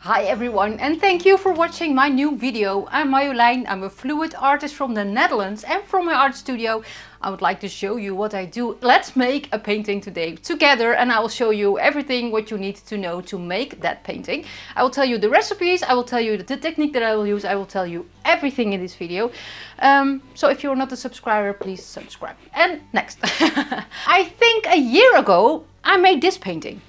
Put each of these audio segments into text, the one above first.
Hi everyone, and thank you for watching my new video. I'm Marjolein, I'm a fluid artist from the Netherlands, and from my art studio I would like to show you what I do. Let's make a painting today together, and I will show you everything what you need to know to make that painting. I will tell you the recipes, I will tell you the technique that I will use, I will tell you everything in this video. So if you're not a subscriber, please subscribe. And next. I think a year ago I made this painting.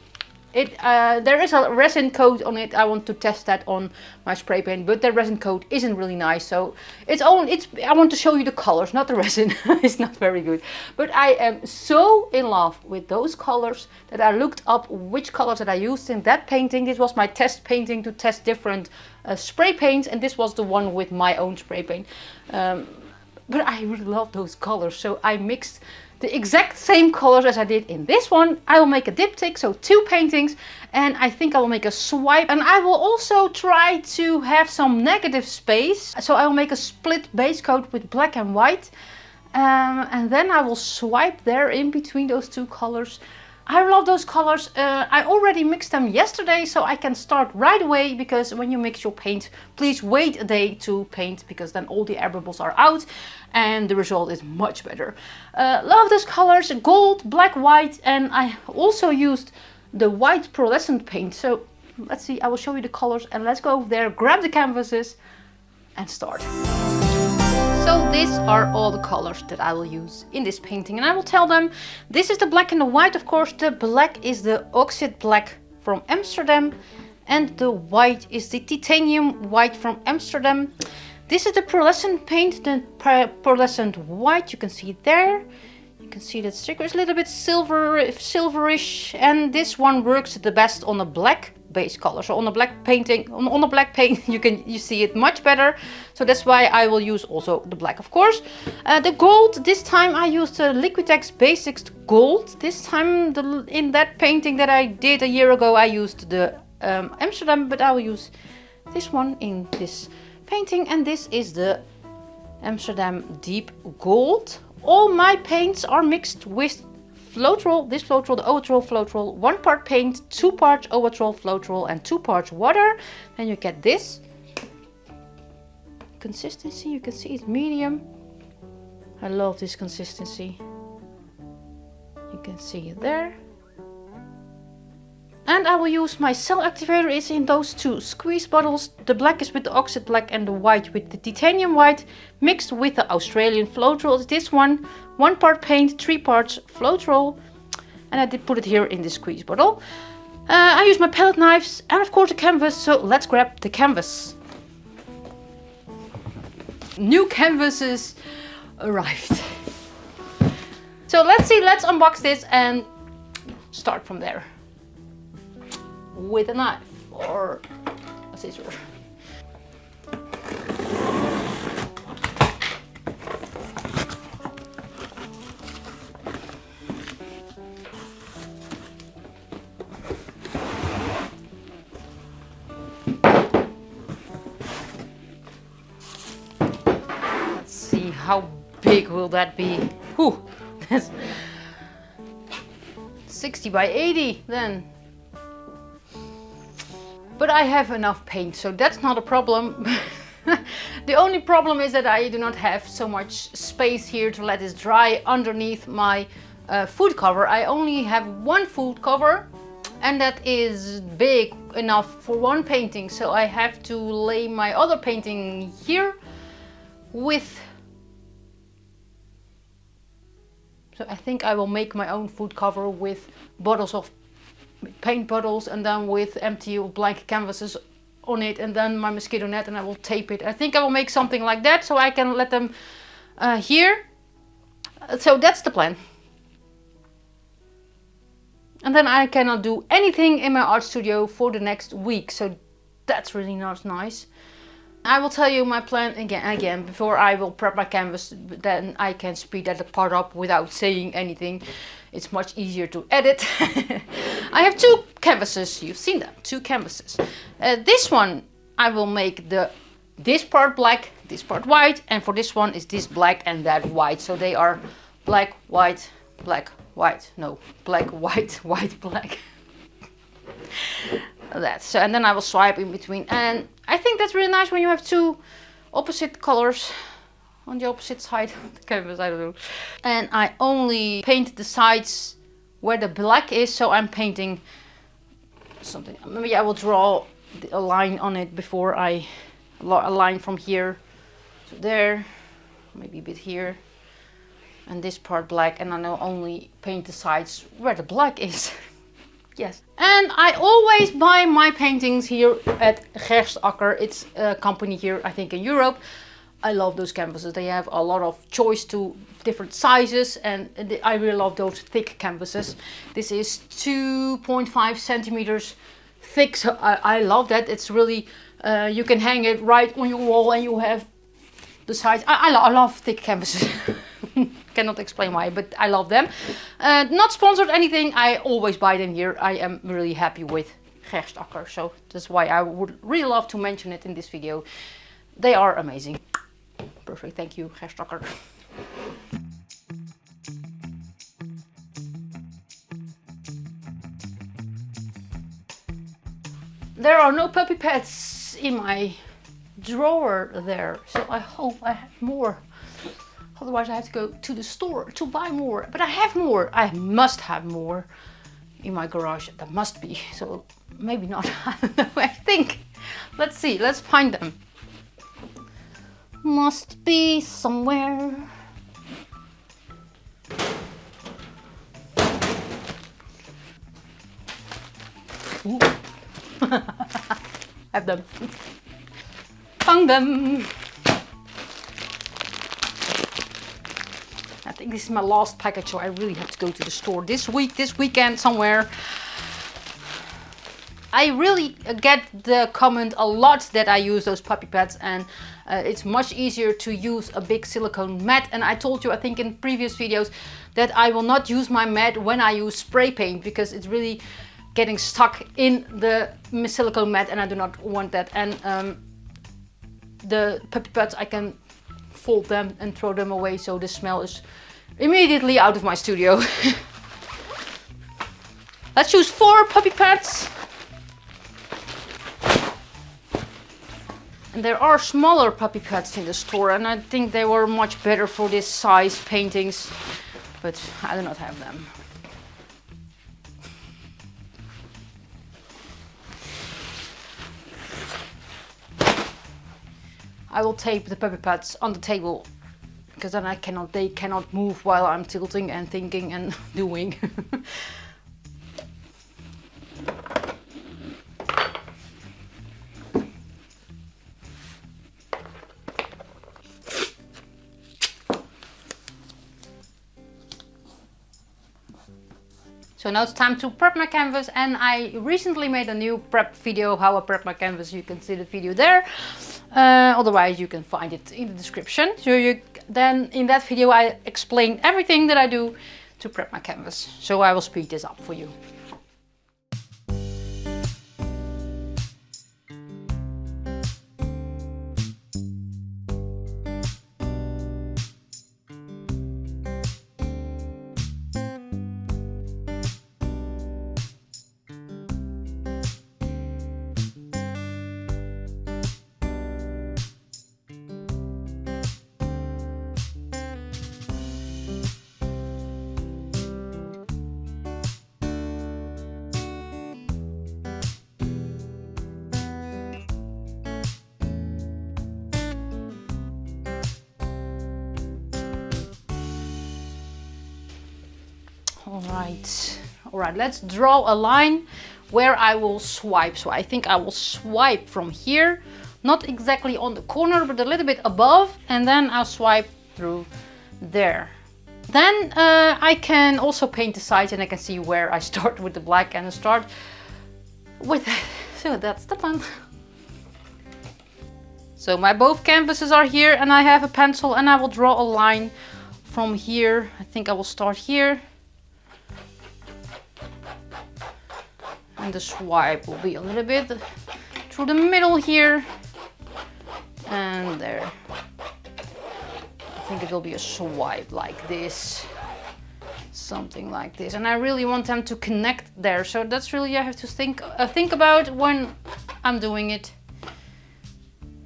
There is a resin coat on it. I want to test that on my spray paint, but the resin coat isn't really nice. So I want to show you the colors, not the resin. It's not very good. But I am so in love with those colors that I looked up which colors that I used in that painting. This was my test painting to test different spray paints, and this was the one with my own spray paint. But I really love those colors, so I mixed the exact same colors as I did in this one. I will make a diptych, so 2 paintings, and I think I will make a swipe, and I will also try to have some negative space. So I will make a split base coat with black and white, and then I will swipe there in between those 2 colors. I love those colors. I already mixed them yesterday, so I can start right away, because when you mix your paint, please wait a day to paint, because then all the air bubbles are out and the result is much better. Love those colors, gold, black, white, and I also used the white pearlescent paint. So let's see, I will show you the colors, and let's go over there, grab the canvases and start. So these are all the colors that I will use in this painting, and I will tell them this is the black and the white. Of course, the black is the Oxyde black from Amsterdam, and the white is the titanium white from Amsterdam. This is the pearlescent paint, the pearlescent white. You can see it there. You can see that sticker is a little bit silverish, and this one works the best on a black base color. So on a black painting, on a black paint, you see it much better. So that's why I will use also the black, of course. The gold, this time I used the Liquitex Basics Gold. This time in that painting that I did a year ago, I used the Amsterdam, but I will use this one in this painting, and this is the Amsterdam Deep Gold. All my paints are mixed with Floetrol, this Floetrol, the Floetrol, 1 part paint, 2 parts Floetrol, and 2 parts water. Then you get this consistency. You can see it's medium. I love this consistency. You can see it there. And I will use my cell activator. It's in those 2 squeeze bottles. The black is with the Oxyde black and the white with the titanium white, mixed with the Australian Floetrol. It's this one, 1 part paint, 3 parts Floetrol. And I did put it here in the squeeze bottle. I use my palette knives and of course the canvas. So let's grab the canvas. New canvases arrived. So let's see, let's unbox this and start from there. With a knife or a scissor. Let's see, how big will that be? Whew, that's 60 by 80 then. But I have enough paint, so that's not a problem. The only problem is that I do not have so much space here to let this dry underneath my food cover. I only have 1 food cover, and that is big enough for 1 painting. So I have to lay my other painting here with... So I think I will make my own food cover with bottles of paint bottles, and then with empty or blank canvases on it, and then my mosquito net, and I will tape it. I think I will make something like that so I can let them here. So that's the plan. And then I cannot do anything in my art studio for the next week, so that's really not nice. I will tell you my plan again before I will prep my canvas, then I can speed that part up without saying anything. It's much easier to edit. I have 2 canvases, you've seen them, 2 canvases. This one I will make this part black, this part white, and for this one is this black and that white. So they are black, white, black, white. No, black, white, white, black. that. So, and then I will swipe in between, and I think that's really nice when you have two opposite colors on the opposite side of the canvas. I don't know. And I only paint the sides where the black is, so I'm painting something. Maybe I will draw a line on it before a line from here to there, maybe a bit here, and this part black, and then I'll only paint the sides where the black is. Yes. And I always buy my paintings here at Gerstaecker. It's a company here, I think, in Europe. I love those canvases. They have a lot of choice to different sizes, and I really love those thick canvases. This is 2.5 centimeters thick, so I love that. It's really, you can hang it right on your wall and you have the size. I love thick canvases. Cannot explain why, but I love them. Not sponsored anything, I always buy them here. I am really happy with Gerstaecker, so that's why I would really love to mention it in this video. They are amazing. Perfect, thank you, Gerstaecker. There are no puppy pads in my drawer there, so I hope I have more. Otherwise I have to go to the store to buy more. But I have more. I must have more in my garage. There must be. So maybe not. I don't know. I think. Let's see. Let's find them. Must be somewhere. Ooh. Have them. Found them. I think this is my last package, so I really have to go to the store this weekend somewhere. I really get the comment a lot that I use those puppy pads, and it's much easier to use a big silicone mat. And I told you, I think in previous videos, that I will not use my mat when I use spray paint, because it's really getting stuck in the silicone mat, and I do not want that. And the puppy pads, I can fold them and throw them away, so the smell is immediately out of my studio. Let's choose 4 puppy pads. And there are smaller puppy pads in the store, and I think they were much better for this size paintings, but I do not have them. I will tape the puppy pads on the table, because then they cannot move while I'm tilting and thinking and doing. So now it's time to prep my canvas, and I recently made a new prep video, how I prep my canvas. You can see the video there. Otherwise you can find it in the description. So then in that video I explain everything that I do to prep my canvas. So I will speed this up for you. All right, let's draw a line where I will swipe. So I think I will swipe from here, not exactly on the corner, but a little bit above, and then I'll swipe through there. Then I can also paint the sides, and I can see where I start with the black and I start with that. So that's the plan. So my both canvases are here, and I have a pencil, and I will draw a line from here. I think I will start here. And the swipe will be a little bit through the middle here and there. I think it will be a swipe like this. something like this. And I really want them to connect there. So that's really, I have to think about when I'm doing it.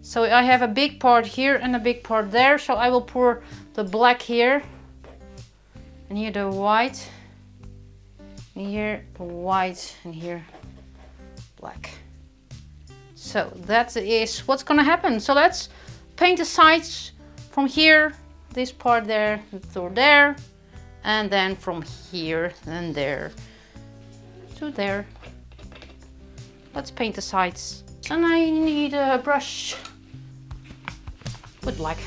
So I have a big part here and a big part there. So I will pour the black here. And here the white. And here the white. And here black. So that is what's gonna happen. So let's paint the sides from here, this part there, to there. And then from here and there to there. Let's paint the sides. And I need a brush with black.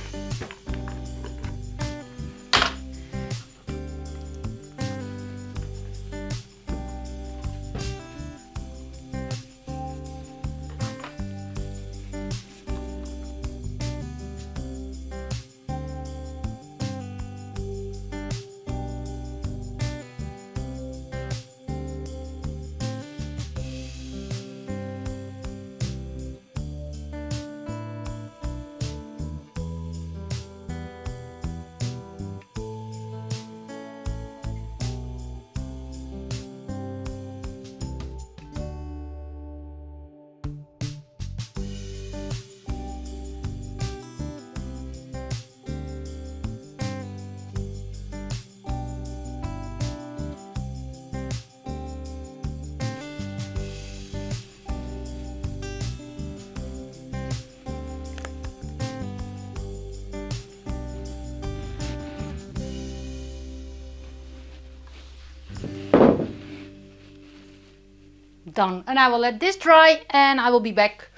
Done. And I will let this dry and I will be back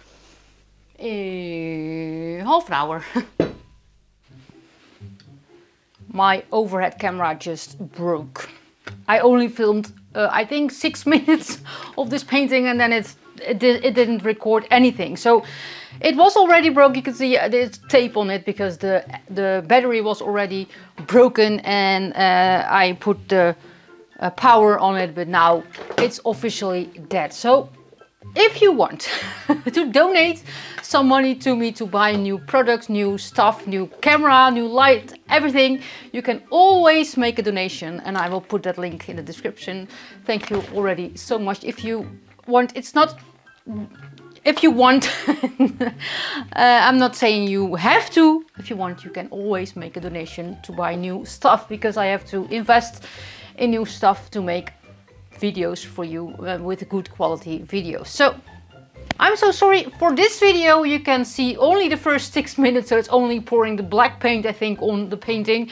in half an hour. My overhead camera just broke. I only filmed I think 6 minutes of this painting and then it didn't record anything. So it was already broke. You can see there's tape on it because the battery was already broken and I put the power on it, but now it's officially dead. So if you want to donate some money to me to buy new products, new stuff, new camera, new light, everything, you can always make a donation and I will put that link in the description. Thank you already so much. If you want, it's not if you want. I'm not saying you have to. If you want, you can always make a donation to buy new stuff because I have to invest in new stuff to make videos for you with good quality videos. So I'm so sorry for this video. You can see only the first 6 minutes, so it's only pouring the black paint I think on the painting,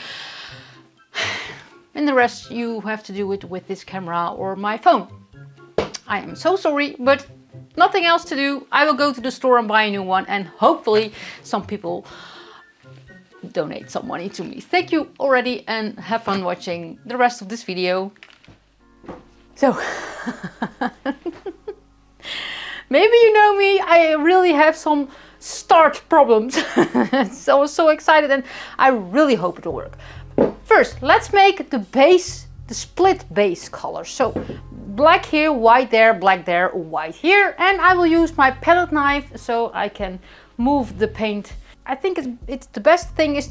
and the rest you have to do it with this camera or my phone. I am so sorry, but nothing else to do. I will go to the store and buy a new one and hopefully some people donate some money to me. Thank you already and have fun watching the rest of this video. So maybe you know me, I really have some start problems. So I was so excited and I really hope it will work. First, let's make the base, the split base color. So black here, white there, black there, white here. And I will use my palette knife so I can move the paint. I think it's the best thing is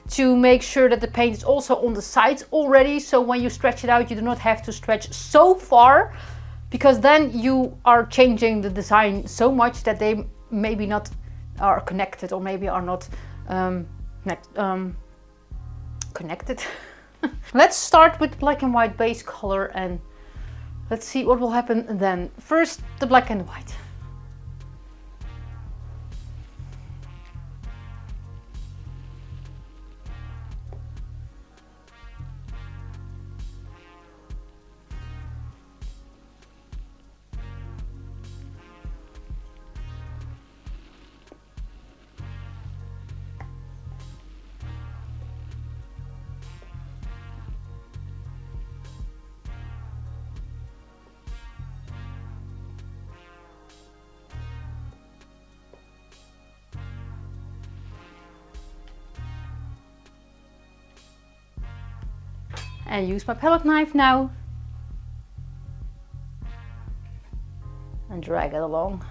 to make sure that the paint is also on the sides already. So when you stretch it out, you do not have to stretch so far because then you are changing the design so much that they maybe not are connected or maybe are not connected. Let's start with black and white base color and let's see what will happen then. First, the black and white. And use my palette knife now and drag it along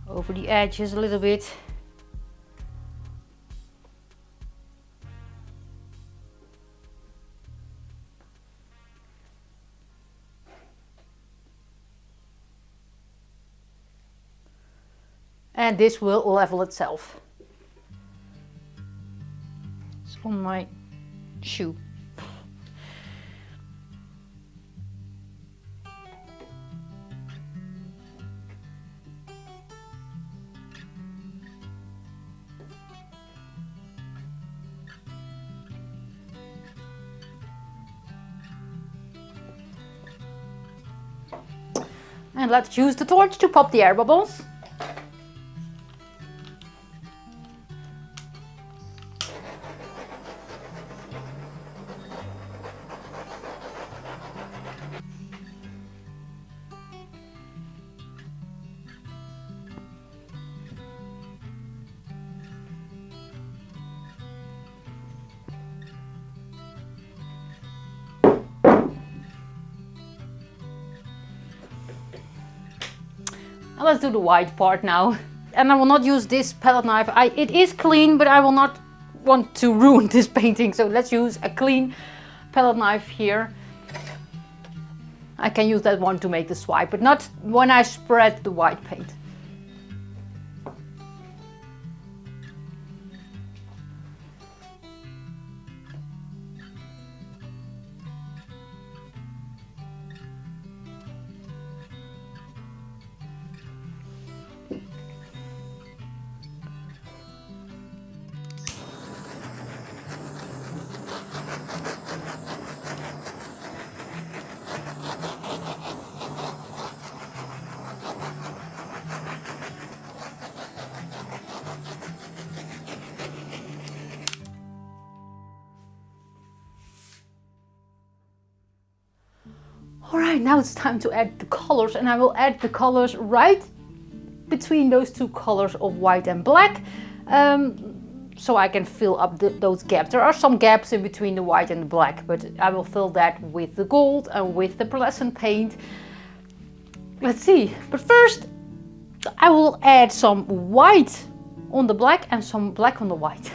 over the edges a little bit. and this will level itself. It's on my shoe. And let's use the torch to pop the air bubbles. Now let's do the white part now. And I will not use this palette knife. It is clean, but I will not want to ruin this painting. So let's use a clean palette knife here. I can use that one to make the swipe, but not when I spread the white paint. Alright, now it's time to add the colors, and I will add the colors right between those two colors of white and black, so I can fill up those gaps. There are some gaps in between the white and the black, but I will fill that with the gold and with the pearlescent paint. Let's see, but first I will add some white on the black and some black on the white.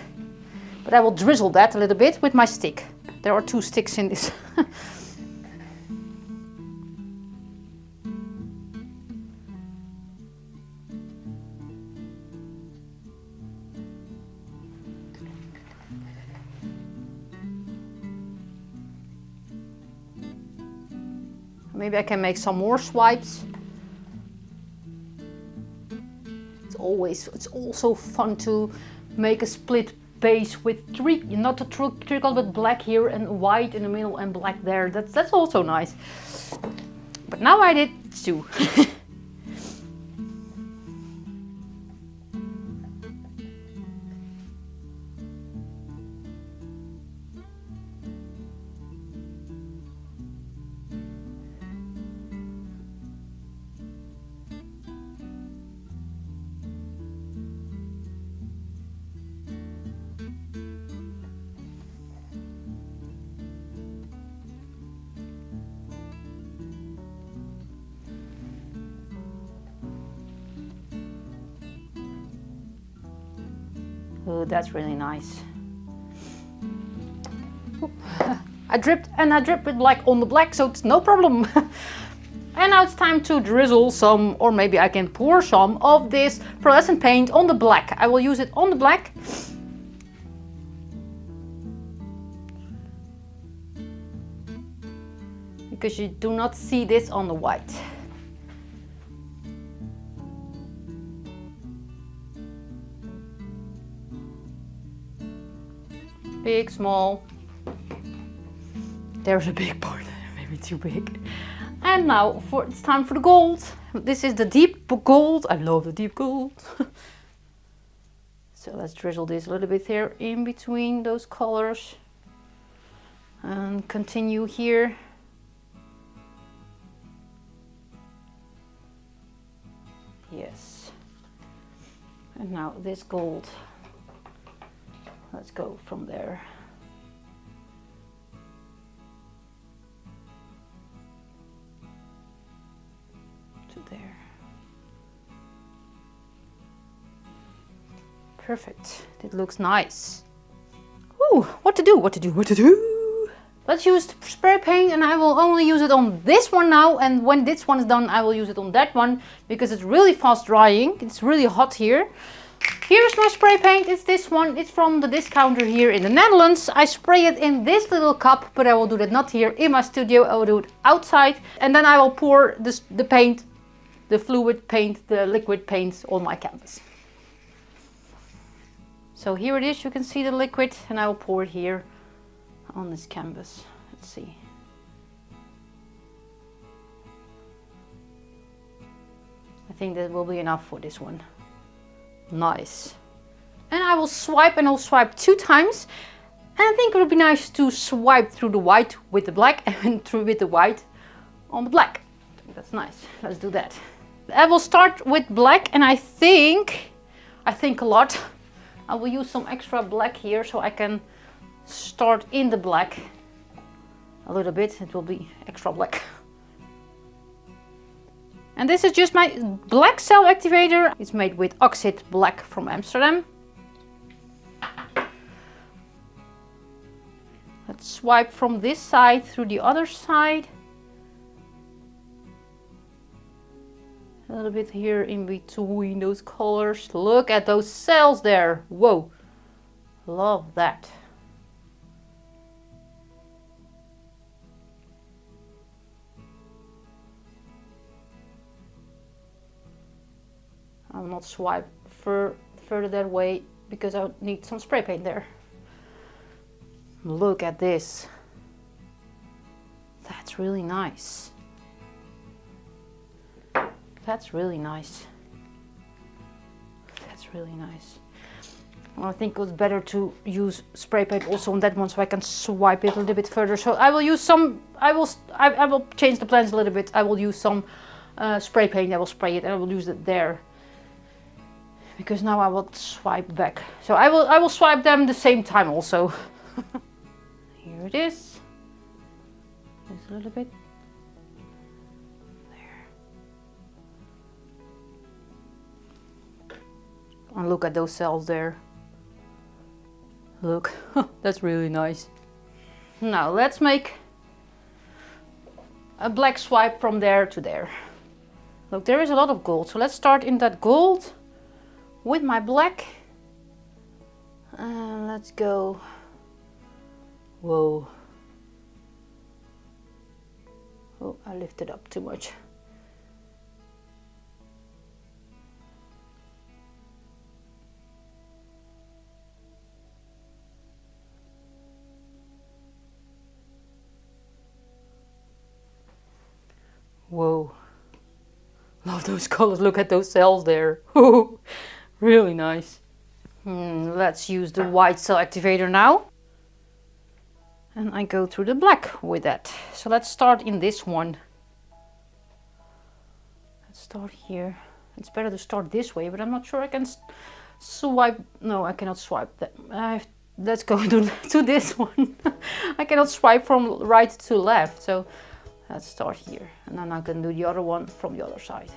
But I will drizzle that a little bit with my stick. There are 2 sticks in this. Maybe I can make some more swipes. It's also fun to make a split base with not a trickle, but black here and white in the middle and black there. That's also nice. But now I did 2. Oh, that's really nice. I dripped with black on the black, so it's no problem. And now it's time to drizzle some, or maybe I can pour some of this pearlescent paint on the black. I will use it on the black. Because you do not see this on the white. Big, small. There's a big part, maybe too big. And now it's time for the gold. This is the deep gold. I love the deep gold. So let's drizzle this a little bit here in between those colors. And continue here. Yes. And now this gold. Let's go from there. To there. Perfect. It looks nice. Ooh, what to do? Let's use the spray paint, and I will only use it on this one now, and when this one is done I will use it on that one because it's really fast drying. It's really hot here. Here's my spray paint. It's this one. It's from the discounter here in the Netherlands. I spray it in this little cup, but I will do that not here in my studio. I will do it outside, and then I will pour the paint, the fluid paint, the liquid paint on my canvas. So here it is. You can see the liquid, and I will pour it here on this canvas. Let's see. I think that will be enough for this one. Nice. And I will swipe, and I'll swipe 2 times. And I think it would be nice to swipe through the white with the black and through with the white on the black. I think that's nice. Let's do that. I will start with black, and I think a lot. I will use some extra black here so I can start in the black a little bit. It will be extra black. And this is just my black cell activator. It's made with Oxyde black from Amsterdam. Let's swipe from this side through the other side. A little bit here in between those colors. Look at those cells there. Whoa, love that. I will not swipe further that way because I need some spray paint there. Look at this. That's really nice. That's really nice. That's really nice. Well, I think it was better to use spray paint also on that one so I can swipe it a little bit further. So I will use some, I will change the plans a little bit. I will use some spray paint. I will spray it and I will use it there. Because now I will swipe back. So I will swipe them the same time also. Here it is. Just a little bit. There. And look at those cells there. Look, that's really nice. Now let's make a black swipe from there to there. Look, there is a lot of gold. So let's start in that gold with my black. Let's go. Whoa. Oh, I lifted up too much. Whoa. Love those colors. Look at those cells there. Really nice. Let's use the white cell activator now. And I go through the black with that. So let's start in this one. Let's start here. It's better to start this way, but I'm not sure I can swipe. No, I cannot swipe that. Let's go to this one. I cannot swipe from right to left. So let's start here. And then I can do the other one from the other side.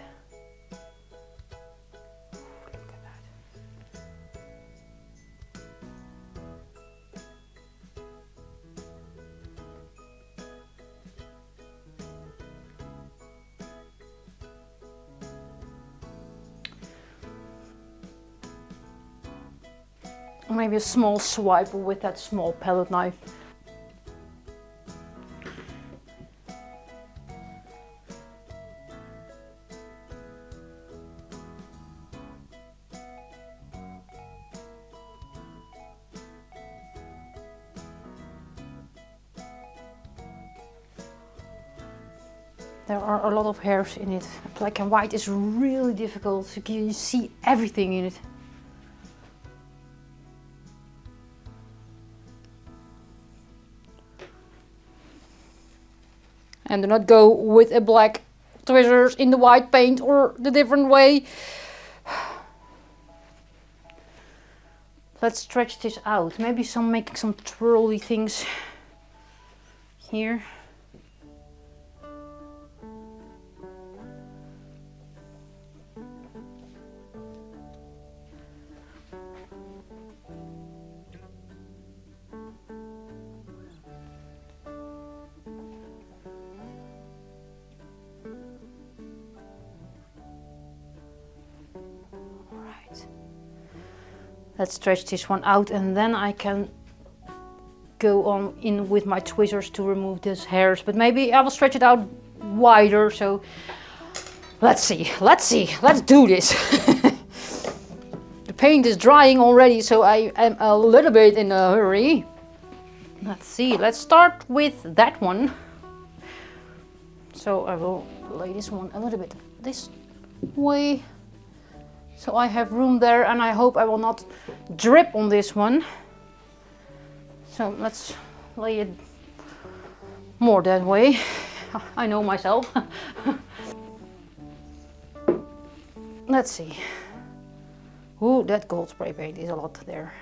Maybe a small swipe with that small palette knife. There are a lot of hairs in it. Black and white is really difficult. You see everything in it. And do not go with a black tweezers in the white paint or the different way. Let's stretch this out. Maybe making some twirly things here. Let's stretch this one out and then I can go on in with my tweezers to remove these hairs. But maybe I will stretch it out wider, so let's see, let's do this. The paint is drying already, so I am a little bit in a hurry. Let's see, let's start with that one. So I will lay this one a little bit this way, so I have room there, and I hope I will not drip on this one. So let's lay it more that way. I know myself. Let's see. Ooh, that gold spray paint is a lot there.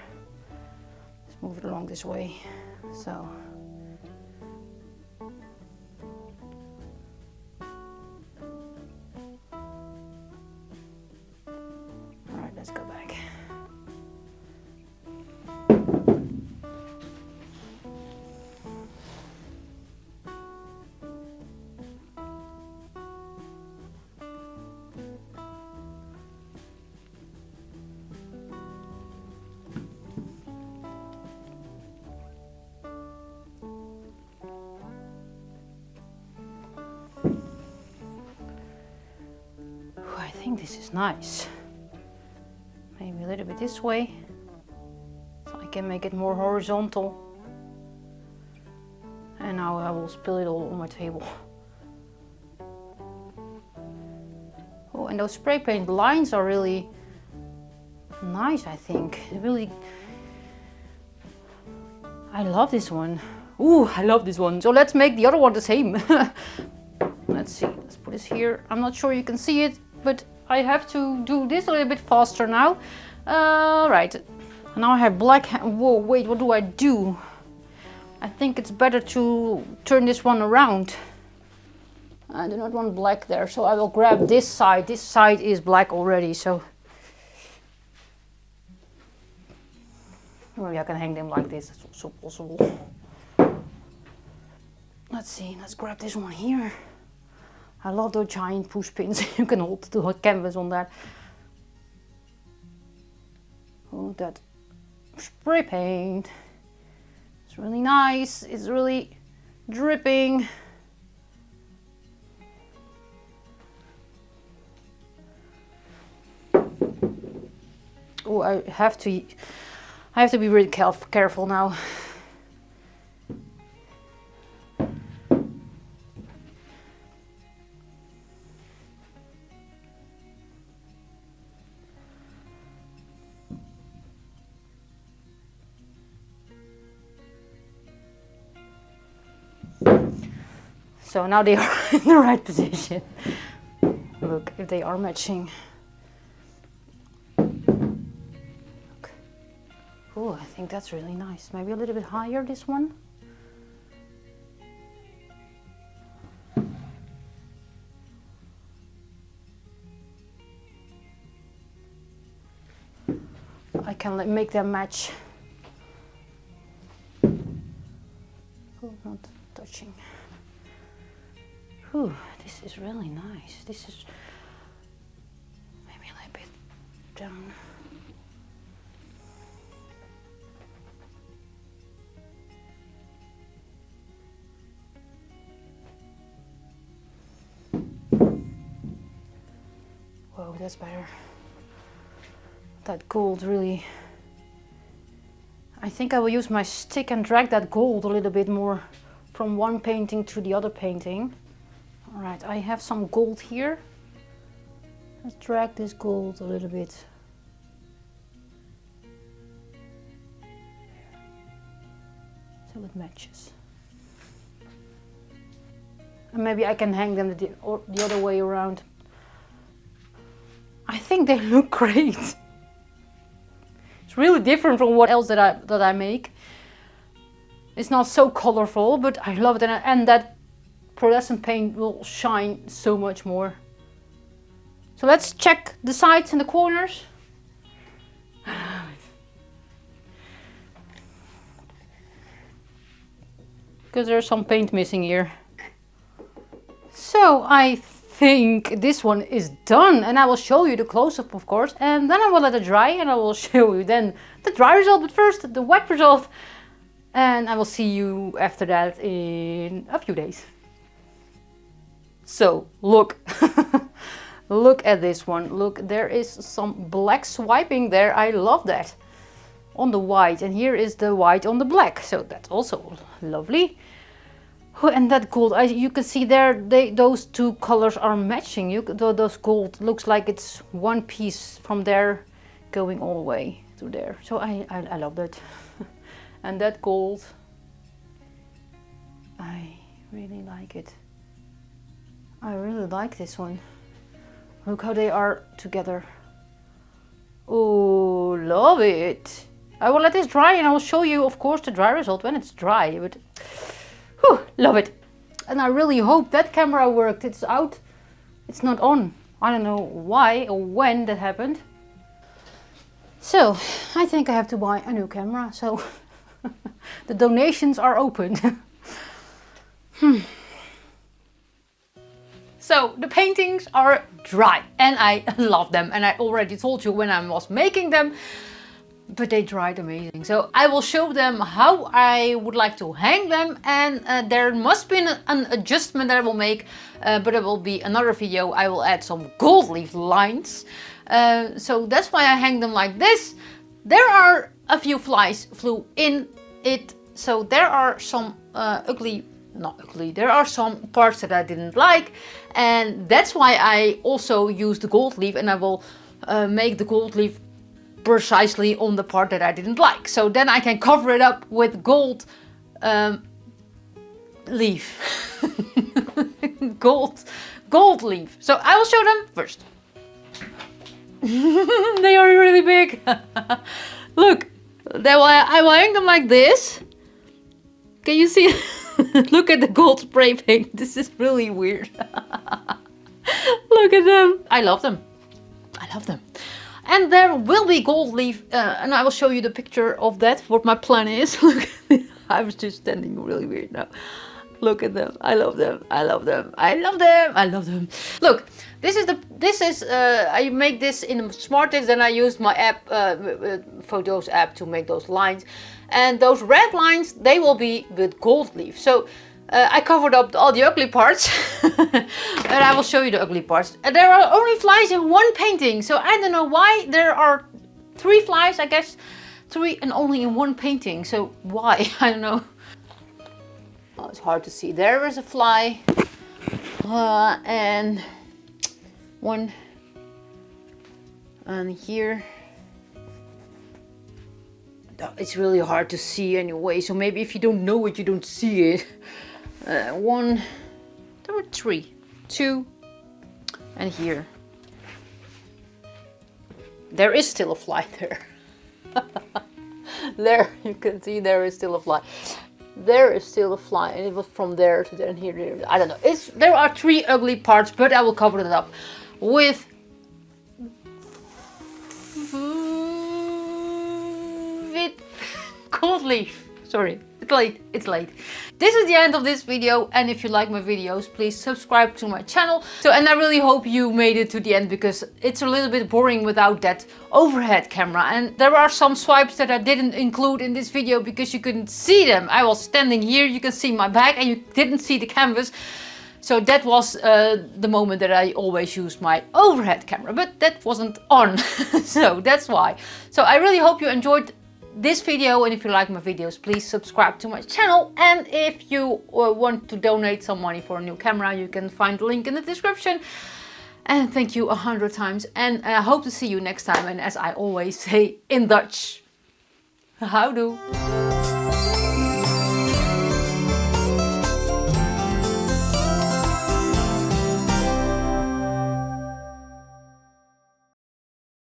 Let's move it along this way. So. Alright, let's go back. I think this is nice. Maybe a little bit this way, so I can make it more horizontal. And now I will spill it all on my table. Oh, and those spray paint lines are really nice, I think. Really, I love this one. Ooh, I love this one. So let's make the other one the same. Let's see, let's put this here. I'm not sure you can see it, but I have to do this a little bit faster now. Right, now I have black. Whoa, wait, what do I do? I think it's better to turn this one around. I do not want black there, so I will grab this side. This side is black already, so maybe I can hang them like this. That's also possible. Let's see, let's grab this one here. I love those giant push pins. You can hold the canvas on that. Oh, that spray paint. It's really nice. It's really dripping. Oh, I have to be really careful now. So now they are in the right position. Look, if they are matching. Oh, I think that's really nice. Maybe a little bit higher, this one. I can make them match. Oh, not touching. Ooh, this is really nice. This is maybe a little bit down. Whoa, that's better. That gold really... I think I will use my stick and drag that gold a little bit more from one painting to the other painting. Alright, I have some gold here. Let's drag this gold a little bit. So it matches. And maybe I can hang them the other way around. I think they look great. It's really different from what else that I make. It's not so colorful, but I love it, and that pearlescent paint will shine so much more. So let's check the sides and the corners. Because there's some paint missing here. So I think this one is done, and I will show you the close-up, of course, and then I will let it dry and I will show you then the dry result, but first the wet result, and I will see you after that in a few days. So look. Look at this one. Look, there is some black swiping there. I love that on the white, and here is the white on the black, so that's also lovely. Oh, and that gold, you can see there, those two colors are matching. Those gold looks like it's one piece from there going all the way through there. So I love that. And that gold, I really like it. I really like this one. Look how they are together. Oh, love it. I will let this dry and I will show you, of course, the dry result when it's dry. But whew, love it. And I really hope that camera worked. It's out. It's not on. I don't know why or when that happened. So I think I have to buy a new camera. So the donations are open. So the paintings are dry and I love them, and I already told you when I was making them, but they dried amazing. So I will show them how I would like to hang them, and there must be an adjustment that I will make, but it will be another video. I will add some gold leaf lines. So that's why I hang them like this. There are a few flies flew in it, so there are some not ugly, there are some parts that I didn't like, and that's why I also use the gold leaf, and I will make the gold leaf precisely on the part that I didn't like, so then I can cover it up with gold leaf. gold leaf. So I will show them first. They are really big. Look, I will hang them like this. Can you see? Look at the gold spray paint. This is really weird. Look at them. I love them. I love them. And there will be gold leaf, and I will show you the picture of that, what my plan is. Look, I was just standing really weird now. Look at them. I love them. I love them. I love them. I love them. Look, I make this in Smartest, and I used my app, Photos app, to make those lines. And those red lines, they will be with gold leaf. So I covered up all the ugly parts. And I will show you the ugly parts. And there are only flies in one painting. So I don't know why there are 3 flies, I guess. 3 and only in one painting. So why? I don't know. Oh, it's hard to see. There is a fly. And one. And here. It's really hard to see anyway, so maybe if you don't know it, you don't see it. 1, there were 3, 2, and here. There is still a fly there. There, you can see there is still a fly. There is still a fly, and it was from there to there and here. I don't know. There are 3 ugly parts, but I will cover it up with gold leaf. Sorry, it's late. This is the end of this video, and if you like my videos, please subscribe to my channel. And I really hope you made it to the end, because it's a little bit boring without that overhead camera, and there are some swipes that I didn't include in this video because you couldn't see them. I was standing here, you can see my back, and you didn't see the canvas. So that was the moment that I always use my overhead camera, but that wasn't on. So that's why. So I really hope you enjoyed this video, and if you like my videos, please subscribe to my channel. And if you want to donate some money for a new camera, you can find the link in the description. And thank you 100 times, and I hope to see you next time. And as I always say in Dutch, houdoe.